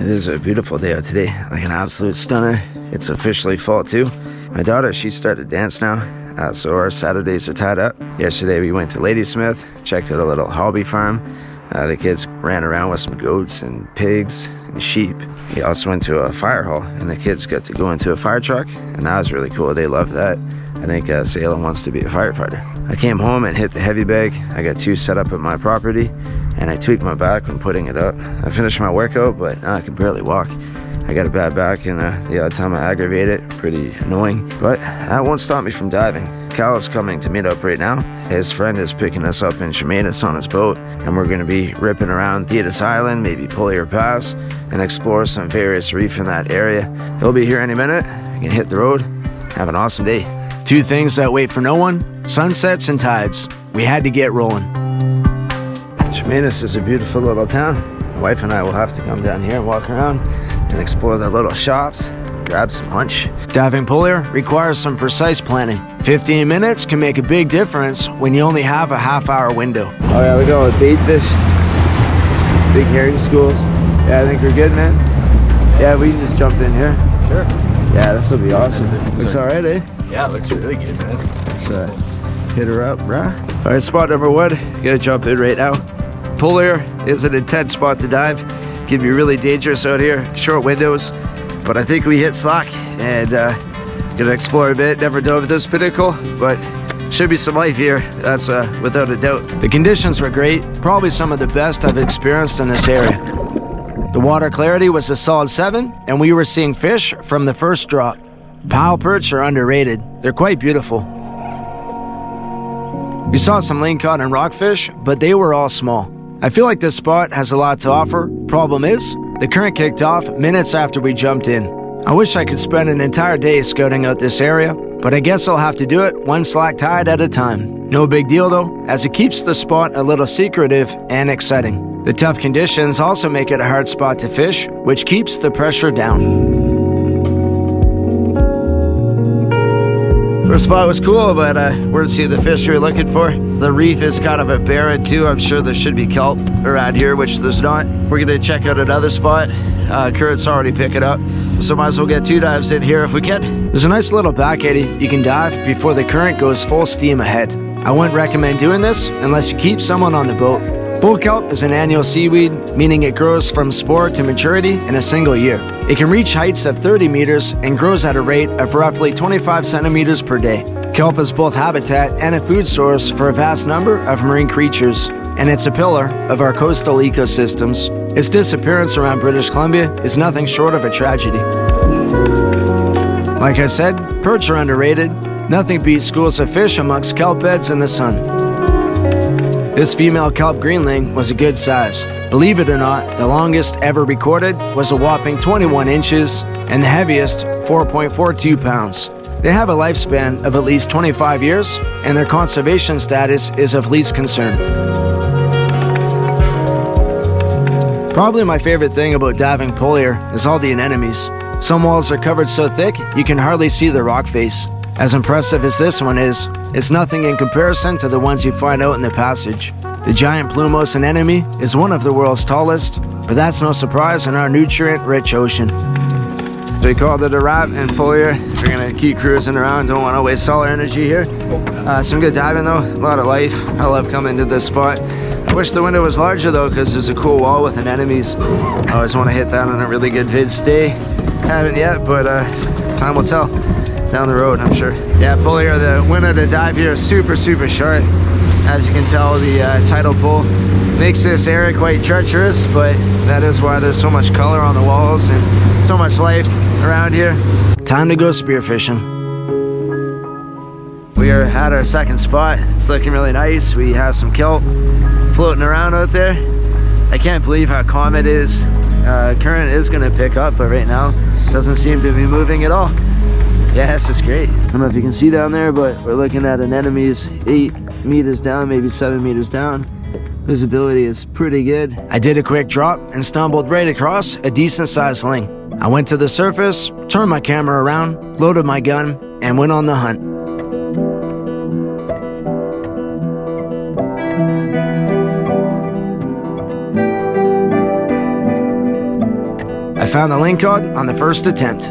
It is a beautiful day out today, like an absolute stunner. It's officially fall too. My daughter, she started dance now, so our Saturdays are tied up. Yesterday we went to Ladysmith, checked out a little hobby farm. The kids ran around with some goats and pigs and sheep. We also went to a fire hall, and the kids got to go into a fire truck, and that was really cool. They loved that. I think Salem wants to be a firefighter. I came home and hit the heavy bag. I got 2 set up at my property, and I tweaked my back when putting it up. I finished my workout, but now I can barely walk. I got a bad back, and the odd time I aggravate it, pretty annoying. But that won't stop me from diving. Cal is coming to meet up right now. His friend is picking us up in Chemainus on his boat, and we're going to be ripping around Thetis Island, maybe Pulley Pass, and explore some various reef in that area. He'll be here any minute. I can hit the road. Have an awesome day. 2 things that wait for no one: sunsets and tides. We had to get rolling. Chemainus is a beautiful little town. My wife and I will have to come down here and walk around and explore the little shops, grab some lunch. Diving Pulley requires some precise planning. 15 minutes can make a big difference when you only have a half-hour window. Oh yeah, look at all the bait fish. Big herring schools. Yeah, I think we're good, man. Yeah, we can just jump in here. Sure. Yeah, this will be awesome. Looks alright, eh? Yeah, it looks really good, man. Let's hit her up, brah. Alright, spot number 1. You gotta jump in right now. Pulley is an intense spot to dive. Can be really dangerous out here. Short windows. But I think we hit slack and gonna explore a bit. Never dove this pinnacle, but should be some life here. That's without a doubt. The conditions were great, probably some of the best I've experienced in this area. The water clarity was a solid 7, and we were seeing fish from the first drop. Pile perch are underrated. They're quite beautiful. We saw some lingcod and rockfish, but they were all small. I feel like this spot has a lot to offer. Problem is, the current kicked off minutes after we jumped in. I wish I could spend an entire day scouting out this area, but I guess I'll have to do it one slack tide at a time. No big deal though, as it keeps the spot a little secretive and exciting. The tough conditions also make it a hard spot to fish, which keeps the pressure down. First spot was cool, but weren't seeing the fish we were looking for. The reef is kind of a barren too. I'm sure there should be kelp around here, which there's not. We're gonna check out another spot. Current's already picking up, so might as well get 2 dives in here if we can. There's a nice little back eddy you can dive before the current goes full steam ahead. I wouldn't recommend doing this unless you keep someone on the boat. Bull kelp is an annual seaweed, meaning it grows from spore to maturity in a single year. It can reach heights of 30 meters and grows at a rate of roughly 25 centimeters per day. Kelp is both habitat and a food source for a vast number of marine creatures, and it's a pillar of our coastal ecosystems. Its disappearance around British Columbia is nothing short of a tragedy. Like I said, perch are underrated. Nothing beats schools of fish amongst kelp beds in the sun. This female kelp greenling was a good size. Believe it or not, the longest ever recorded was a whopping 21 inches and the heaviest 4.42 pounds. They have a lifespan of at least 25 years and their conservation status is of least concern. Probably my favorite thing about diving Pulley is all the anemones. Some walls are covered so thick you can hardly see the rock face. As impressive as this one is, it's nothing in comparison to the ones you find out in the passage. The giant plumose anemone is one of the world's tallest, but that's no surprise in our nutrient-rich ocean. We called it a wrap in Pulley. We're gonna keep cruising around, don't want to waste all our energy here. Some good diving though, a lot of life. I love coming to this spot. I wish the window was larger though, because there's a cool wall with anemones. I always want to hit that on a really good vid stay. Haven't yet, but time will tell. Down the road, I'm sure. Yeah, Pulley, the window to dive here is super short. As you can tell, the tidal pull makes this area quite treacherous, but that is why there's so much color on the walls and so much life around here. Time to go spearfishing. We are at our second spot. It's looking really nice. We have some kelp floating around out there. I can't believe how calm it is. Current is gonna pick up, but right now doesn't seem to be moving at all. Yeah, this is great. I don't know if you can see down there, but we're looking at anemones 8 meters down, maybe 7 meters down. Visibility is pretty good. I did a quick drop and stumbled right across a decent sized ling. I went to the surface, turned my camera around, loaded my gun, and went on the hunt. I found the lingcod on the first attempt.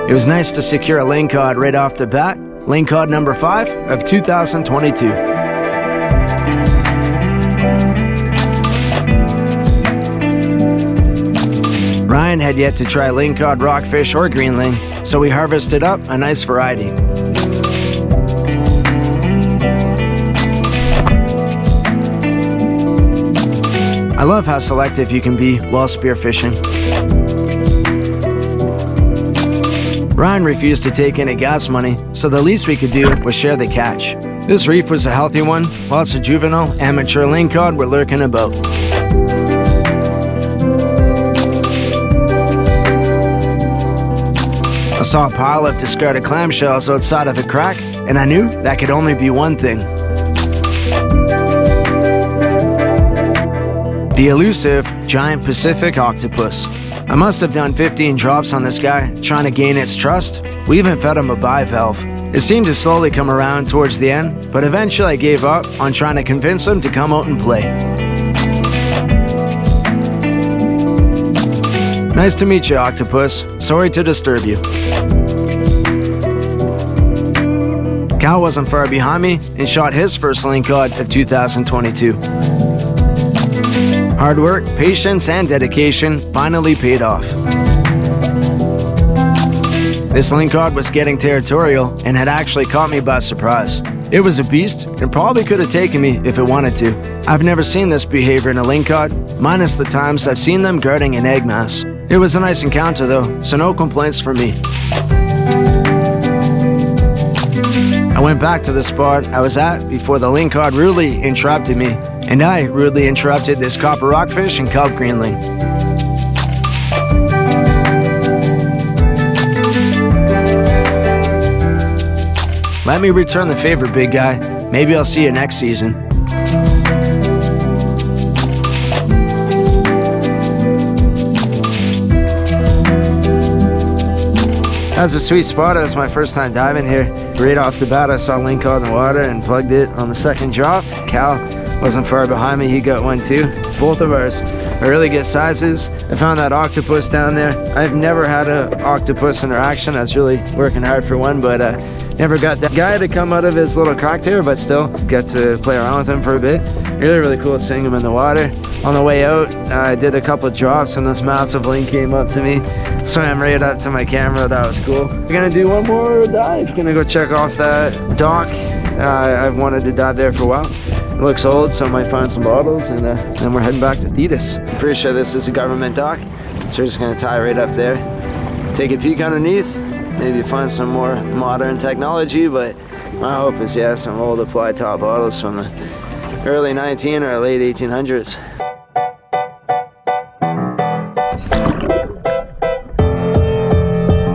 It was nice to secure a lingcod right off the bat. Lingcod number 5 of 2022. Ryan had yet to try lingcod, rockfish, or greenling, so we harvested up a nice variety. I love how selective you can be while spearfishing. Ryan refused to take any gas money, so the least we could do was share the catch. This reef was a healthy one, lots of juvenile, amateur lingcod were lurking about. I saw a pile of discarded clamshells outside of a crack, and I knew that could only be one thing. The elusive Giant Pacific Octopus. I must have done 15 drops on this guy, trying to gain its trust. We even fed him a bivalve. It seemed to slowly come around towards the end, but eventually I gave up on trying to convince him to come out and play. Nice to meet you, Octopus. Sorry to disturb you. Cal wasn't far behind me and shot his first lingcod of 2022. Hard work, patience, and dedication finally paid off. This lingcod was getting territorial and had actually caught me by surprise. It was a beast and probably could have taken me if it wanted to. I've never seen this behavior in a lingcod, minus the times I've seen them guarding an egg mass. It was a nice encounter though, so no complaints from me. I went back to the spot I was at before the lingcod rudely interrupted me, and I rudely interrupted this copper rockfish and kelp greenling. Let me return the favor, big guy. Maybe I'll see you next season. That was a sweet spot. It was my first time diving here. Right off the bat, I saw lingcod in the water and plugged it on the second drop. Cal wasn't far behind me. He got one too. Both of ours are really good sizes. I found that octopus down there. I've never had an octopus interaction. I was really working hard for one, but never got that guy to come out of his little crack there, but still got to play around with him for a bit. Really cool seeing him in the water. On the way out, I did a couple of drops and this massive ling came up to me. Swam right up to my camera. That was cool. We're gonna do one more dive. Gonna go check off that dock. I've wanted to dive there for a while. It looks old, so I might find some bottles, and then we're heading back to Thetis. I'm pretty sure this is a government dock, so we're just gonna tie right up there. Take a peek underneath, maybe find some more modern technology, but my hope is, yeah, some old applied top bottles from the early 19 or late 1800s.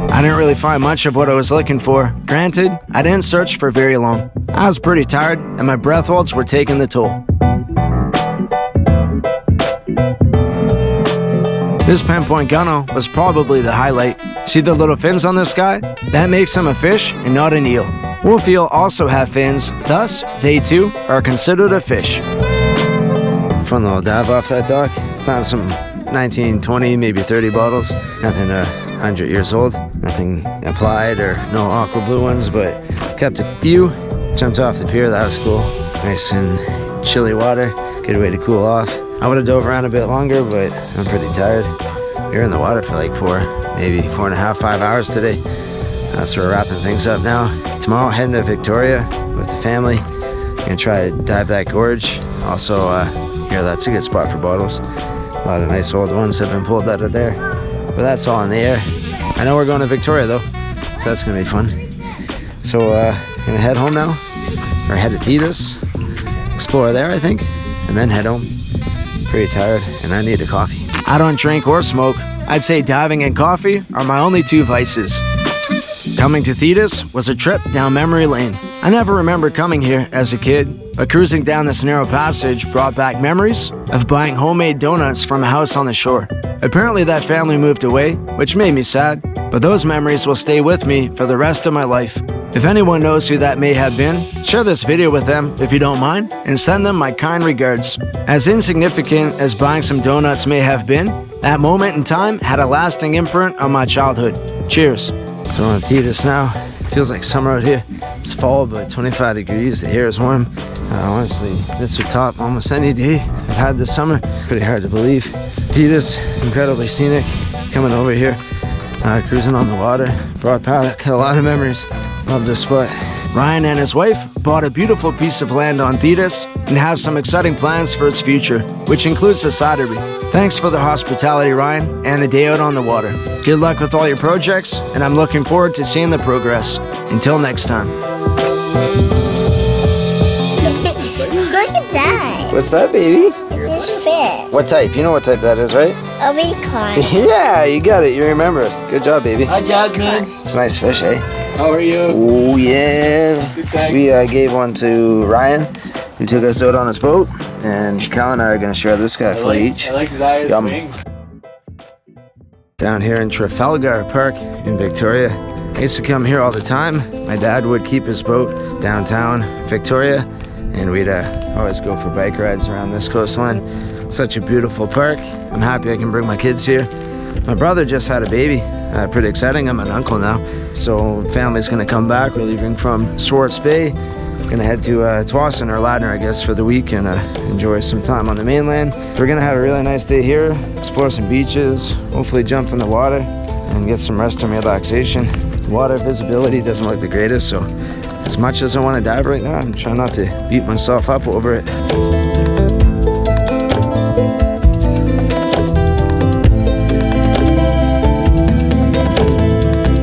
I didn't really find much of what I was looking for. Granted, I didn't search for very long. I was pretty tired, and my breath holds were taking the toll. This pinpoint gunno was probably the highlight. See the little fins on this guy? That makes him a fish and not an eel. Wolf eel also have fins, thus they too are considered a fish. Fun little dive off that dock. Found some 19, 20, maybe 30 bottles. Nothing 100 years old. Nothing applied or no aqua blue ones, but kept a few. Jumped off the pier, that was cool. Nice and chilly water, good way to cool off. I would have dove around a bit longer, but I'm pretty tired. We were in the water for like 4.5, 5 hours today. So we're wrapping things up now. Tomorrow heading to Victoria with the family. Gonna try to dive that gorge. Also, here, that's a good spot for bottles. A lot of nice old ones have been pulled out of there. But that's all in the air. I know we're going to Victoria though, so that's gonna be fun. So gonna head home now, or head to Thetis, explore there I think, and then head home. Pretty tired, and I need a coffee. I don't drink or smoke. I'd say diving and coffee are my only two vices. Coming to Thetis was a trip down memory lane. I never remember coming here as a kid, but cruising down this narrow passage brought back memories of buying homemade donuts from a house on the shore. Apparently that family moved away, which made me sad, but those memories will stay with me for the rest of my life. If anyone knows who that may have been, share this video with them if you don't mind, and send them my kind regards. As insignificant as buying some donuts may have been, that moment in time had a lasting imprint on my childhood. Cheers. So on Thetis now. Feels like summer out here. It's fall, but 25 degrees, the air is warm. Honestly, this would top almost any day I've had this summer. Pretty hard to believe. Thetis, incredibly scenic. Coming over here, cruising on the water. Brought back a lot of memories. Love this spot. Ryan and his wife bought a beautiful piece of land on Thetis and have some exciting plans for its future, which includes the cidery. Thanks for the hospitality, Ryan, and the day out on the water. Good luck with all your projects, and I'm looking forward to seeing the progress. Until next time. Look at that. What's that, baby? It's a fish. What type? You know what type that is, right? A recon. Yeah, you got it. You remember it. Good job, baby. Hi, Jasmine. It's a nice fish, eh? How are you? Oh, yeah. We gave one to Ryan, who took us out on his boat. And Cal and I are going to share this guy for each. I like his eyes, Yum. wings. Down here in Trafalgar Park in Victoria. I used to come here all the time. My dad would keep his boat downtown Victoria, and we'd always go for bike rides around this coastline. Such a beautiful park. I'm happy I can bring my kids here. My brother just had a baby. Pretty exciting. I'm an uncle now. So family's gonna come back. We're leaving from Swartz Bay. Gonna head to Tsawwassen or Ladner, I guess, for the week and enjoy some time on the mainland. We're gonna have a really nice day here, explore some beaches, hopefully jump in the water and get some rest and relaxation. Water visibility doesn't look the greatest, so as much as I want to dive right now, I'm trying not to beat myself up over it.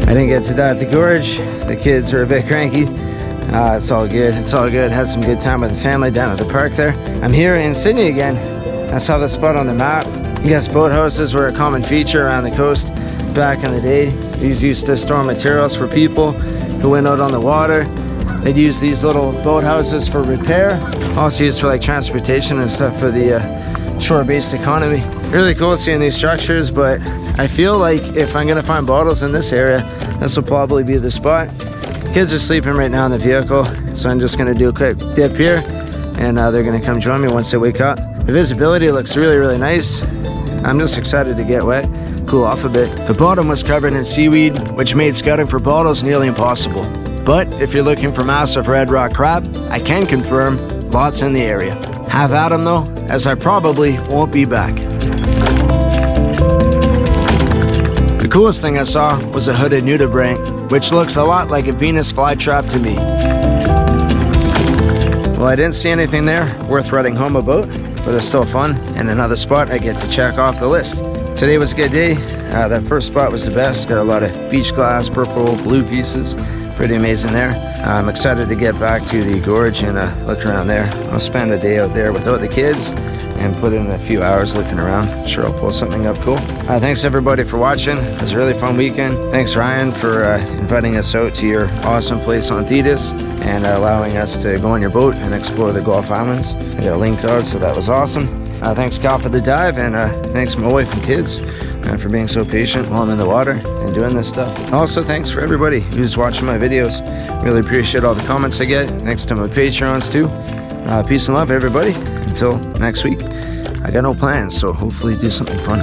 I didn't get to dive the gorge. The kids are a bit cranky. It's all good. It's all good. Had some good time with the family down at the park there. I'm here in Sidney again. I saw the spot on the map. I guess boathouses were a common feature around the coast back in the day. These used to store materials for people who went out on the water. They'd use these little boathouses for repair. Also used for like transportation and stuff for the shore-based economy. Really cool seeing these structures, but I feel like if I'm gonna find bottles in this area, this will probably be the spot. Kids are sleeping right now in the vehicle, so I'm just gonna do a quick dip here, and they're gonna come join me once they wake up. The visibility looks really, really nice. I'm just excited to get wet, cool off a bit. The bottom was covered in seaweed, which made scouting for bottles nearly impossible. But if you're looking for massive red rock crab, I can confirm lots in the area. Have at 'em though, as I probably won't be back. The coolest thing I saw was a hooded nudibranch, which looks a lot like a Venus flytrap to me. Well, I didn't see anything there worth riding home about, but it's still fun and another spot I get to check off the list. Today was a good day. That first spot was the best. Got a lot of beach glass, purple, blue pieces. Pretty amazing there. I'm excited to get back to the gorge and look around there. I'll spend a day out there without the kids and put in a few hours looking around. Sure, I'll pull something up cool. Thanks everybody for watching. It was a really fun weekend. Thanks Ryan for inviting us out to your awesome place on Thetis and allowing us to go on your boat and explore the Gulf Islands. I got a lingcod, so that was awesome. Thanks Cal for the dive, and thanks my wife and kids for being so patient while I'm in the water and doing this stuff. Also, thanks for everybody who's watching my videos. Really appreciate all the comments I get. Thanks to my Patreons too. Peace and love everybody. Until next week. I got no plans, so hopefully do something fun.